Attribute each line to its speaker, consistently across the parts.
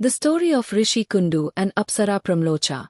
Speaker 1: The story of Rishi Kundu and Apsara Pramlocha,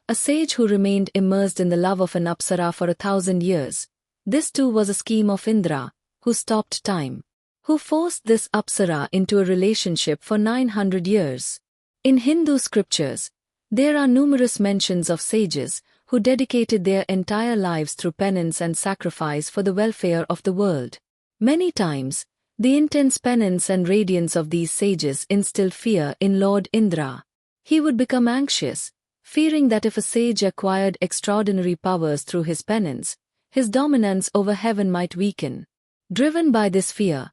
Speaker 1: a sage who remained immersed in the love of an Apsara for 1,000 years. This too was a scheme of Indra, who stopped time, who forced this Apsara into a relationship for 900 years. In Hindu scriptures, there are numerous mentions of sages who dedicated their entire lives through penance and sacrifice for the welfare of the world. Many times, the intense penance and radiance of these sages instilled fear in Lord Indra. He would become anxious, fearing that if a sage acquired extraordinary powers through his penance, his dominance over heaven might weaken. Driven by this fear,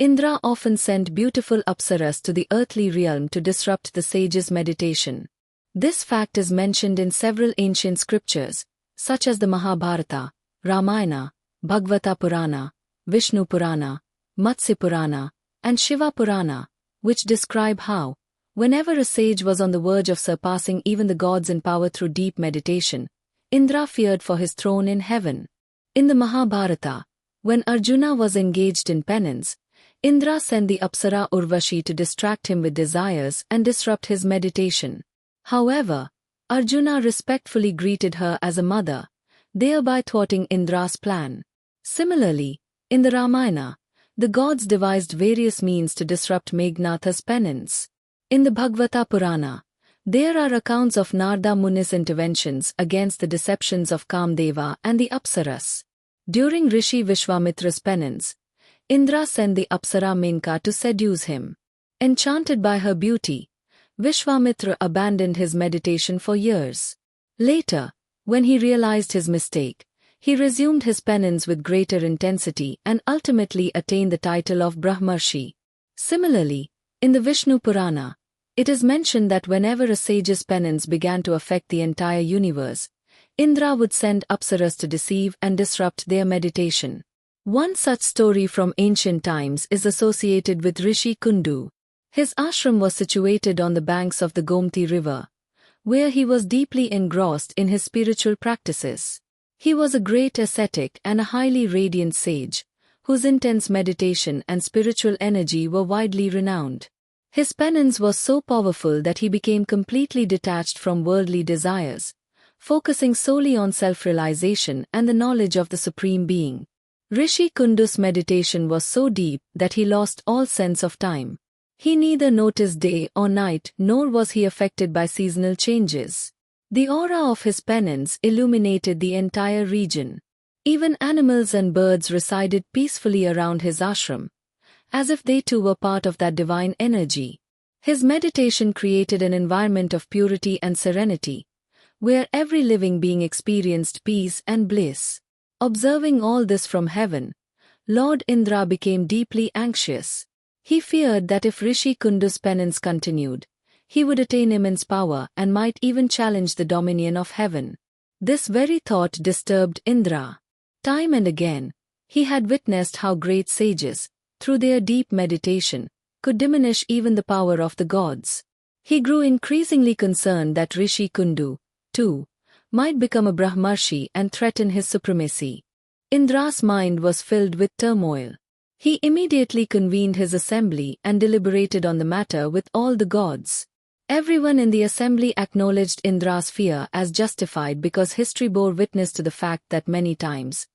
Speaker 1: Indra often sent beautiful Apsaras to the earthly realm to disrupt the sage's meditation. This fact is mentioned in several ancient scriptures, such as the Mahabharata, Ramayana, Bhagavata Purana, Vishnu Purana, Matsya Purana, and Shiva Purana, which describe how, whenever a sage was on the verge of surpassing even the gods in power through deep meditation, Indra feared for his throne in heaven. In the Mahabharata, when Arjuna was engaged in penance, Indra sent the Apsara Urvashi to distract him with desires and disrupt his meditation. However, Arjuna respectfully greeted her as a mother, thereby thwarting Indra's plan. Similarly, in the Ramayana, the gods devised various means to disrupt Meghnadha's penance. In the Bhagavata Purana, there are accounts of Narada Muni's interventions against the deceptions of Kamdeva and the Apsaras. During Rishi Vishwamitra's penance, Indra sent the Apsara Menka to seduce him. Enchanted by her beauty, Vishwamitra abandoned his meditation for years. Later, when he realized his mistake, he resumed his penance with greater intensity and ultimately attained the title of Brahmarshi. Similarly, in the Vishnu Purana, it is mentioned that whenever a sage's penance began to affect the entire universe, Indra would send Apsaras to deceive and disrupt their meditation. One such story from ancient times is associated with Rishi Kundu. His ashram was situated on the banks of the Gomti river, where he was deeply engrossed in his spiritual practices. He was a great ascetic and a highly radiant sage, whose intense meditation and spiritual energy were widely renowned. His penance was so powerful that he became completely detached from worldly desires, focusing solely on self-realization and the knowledge of the Supreme Being. Rishi Kundu's meditation was so deep that he lost all sense of time. He neither noticed day or night, nor was he affected by seasonal changes. The aura of his penance illuminated the entire region. Even animals and birds resided peacefully around his ashram, as if they too were part of that divine energy. His meditation created an environment of purity and serenity, where every living being experienced peace and bliss. Observing all this from heaven, Lord Indra became deeply anxious. He feared that if Rishi Kundu's penance continued, he would attain immense power and might even challenge the dominion of heaven. This very thought disturbed Indra. Time and again, he had witnessed how great sages, through their deep meditation, could diminish even the power of the gods. He grew increasingly concerned that Rishi Kundu, too, might become a Brahmarshi and threaten his supremacy. Indra's mind was filled with turmoil. He immediately convened his assembly and deliberated on the matter with all the gods. Everyone in the assembly acknowledged Indra's fear as justified because history bore witness to the fact that many times,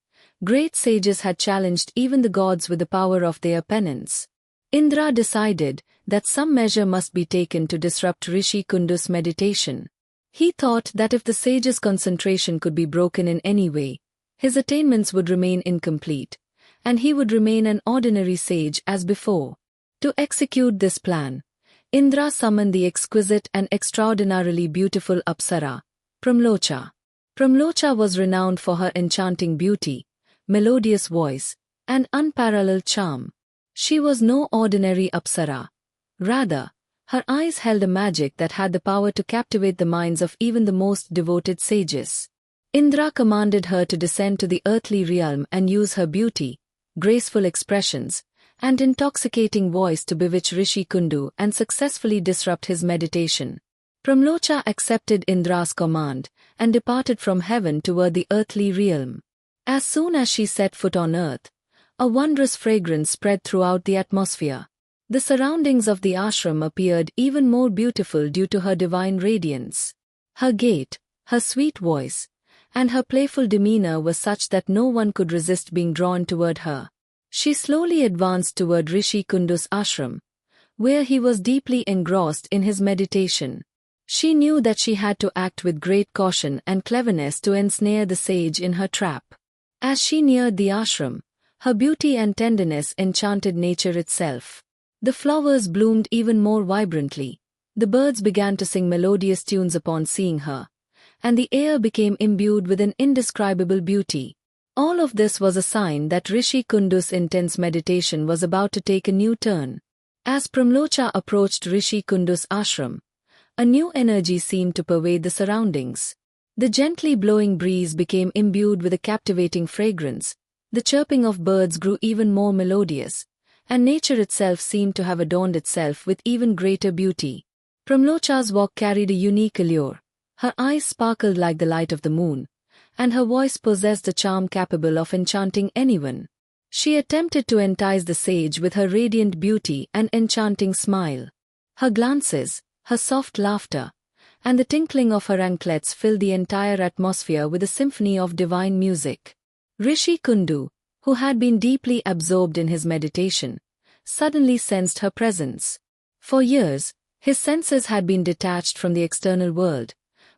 Speaker 1: great sages had challenged even the gods with the power of their penance. Indra decided that some measure must be taken to disrupt Rishi Kundu's meditation. He thought that if the sage's concentration could be broken in any way, his attainments would remain incomplete, and he would remain an ordinary sage as before. To execute this plan, Indra summoned the exquisite and extraordinarily beautiful Apsara, Pramlocha. Pramlocha was renowned for her enchanting beauty, melodious voice, and unparalleled charm. She was no ordinary Apsara. Rather, her eyes held a magic that had the power to captivate the minds of even the most devoted sages. Indra commanded her to descend to the earthly realm and use her beauty, graceful expressions, and intoxicating voice to bewitch Rishi Kundu and successfully disrupt his meditation. Pramlocha accepted Indra's command and departed from heaven toward the earthly realm. As soon as she set foot on earth, a wondrous fragrance spread throughout the atmosphere. The surroundings of the ashram appeared even more beautiful due to her divine radiance. Her gait, her sweet voice, and her playful demeanor were such that no one could resist being drawn toward her. She slowly advanced toward Rishi Kundu's ashram, where he was deeply engrossed in his meditation. She knew that she had to act with great caution and cleverness to ensnare the sage in her trap. As she neared the ashram, her beauty and tenderness enchanted nature itself. The flowers bloomed even more vibrantly, the birds began to sing melodious tunes upon seeing her, and the air became imbued with an indescribable beauty. All of this was a sign that Rishi Kundu's intense meditation was about to take a new turn. As Pramlocha approached Rishi Kundu's ashram, a new energy seemed to pervade the surroundings. The gently blowing breeze became imbued with a captivating fragrance, the chirping of birds grew even more melodious, and nature itself seemed to have adorned itself with even greater beauty. Pramlocha's walk carried a unique allure. Her eyes sparkled like the light of the moon, and her voice possessed a charm capable of enchanting anyone. She attempted to entice the sage with her radiant beauty and enchanting smile. Her glances, her soft laughter, and the tinkling of her anklets filled the entire atmosphere with a symphony of divine music. Rishi Kundu, who had been deeply absorbed in his meditation, suddenly sensed her presence. For years, his senses had been detached from the external world,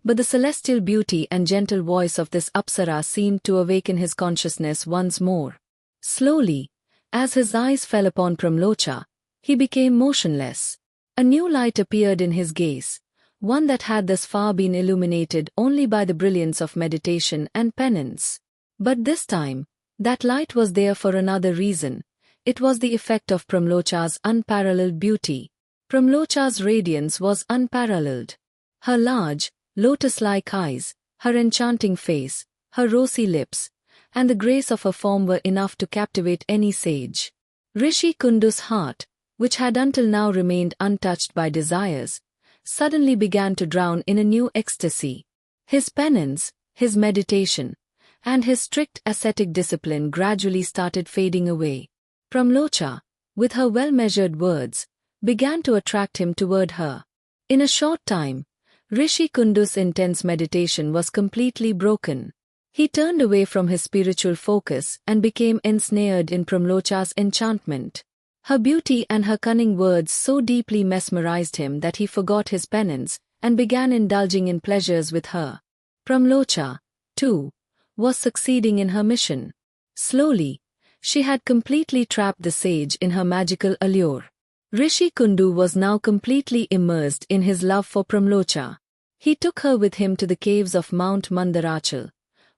Speaker 1: but the celestial beauty and gentle voice of this Apsara seemed to awaken his consciousness once more. Slowly, as his eyes fell upon Pramlocha, he became motionless. A new light appeared in his gaze, one that had thus far been illuminated only by the brilliance of meditation and penance. But this time, that light was there for another reason. It was the effect of Pramlocha's unparalleled beauty. Pramlocha's radiance was unparalleled. Her large, lotus-like eyes, her enchanting face, her rosy lips, and the grace of her form were enough to captivate any sage. Rishi Kundu's heart, which had until now remained untouched by desires, suddenly began to drown in a new ecstasy. His penance, his meditation, and his strict ascetic discipline gradually started fading away. Pramlocha, with her well-measured words, began to attract him toward her. In a short time, Rishi Kundu's intense meditation was completely broken. He turned away from his spiritual focus and became ensnared in Pramlocha's enchantment. Her beauty and her cunning words so deeply mesmerized him that he forgot his penance and began indulging in pleasures with her. Pramlocha, too, was succeeding in her mission. Slowly, she had completely trapped the sage in her magical allure. Rishi Kundu was now completely immersed in his love for Pramlocha. He took her with him to the caves of Mount Mandarachal,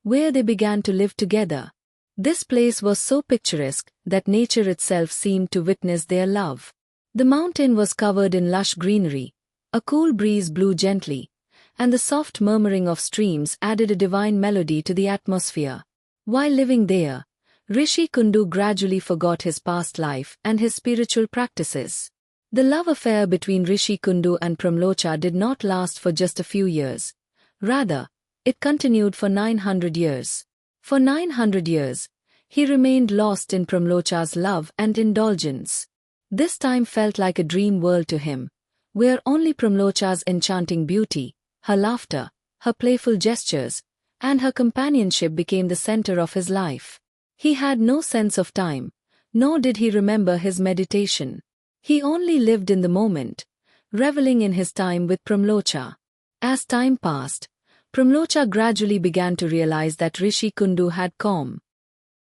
Speaker 1: where they began to live together. This place was so picturesque that nature itself seemed to witness their love. The mountain was covered in lush greenery, a cool breeze blew gently, and the soft murmuring of streams added a divine melody to the atmosphere. While living there, Rishi Kundu gradually forgot his past life and his spiritual practices. The love affair between Rishi Kundu and Pramlocha did not last for just a few years. Rather, it continued for 900 years. For 900 years, he remained lost in Pramlocha's love and indulgence. This time felt like a dream world to him, where only Pramlocha's enchanting beauty, her laughter, her playful gestures, and her companionship became the center of his life. He had no sense of time, nor did he remember his meditation. He only lived in the moment, reveling in his time with Pramlocha. As time passed, Pramlocha gradually began to realize that Rishi Kundu had calm,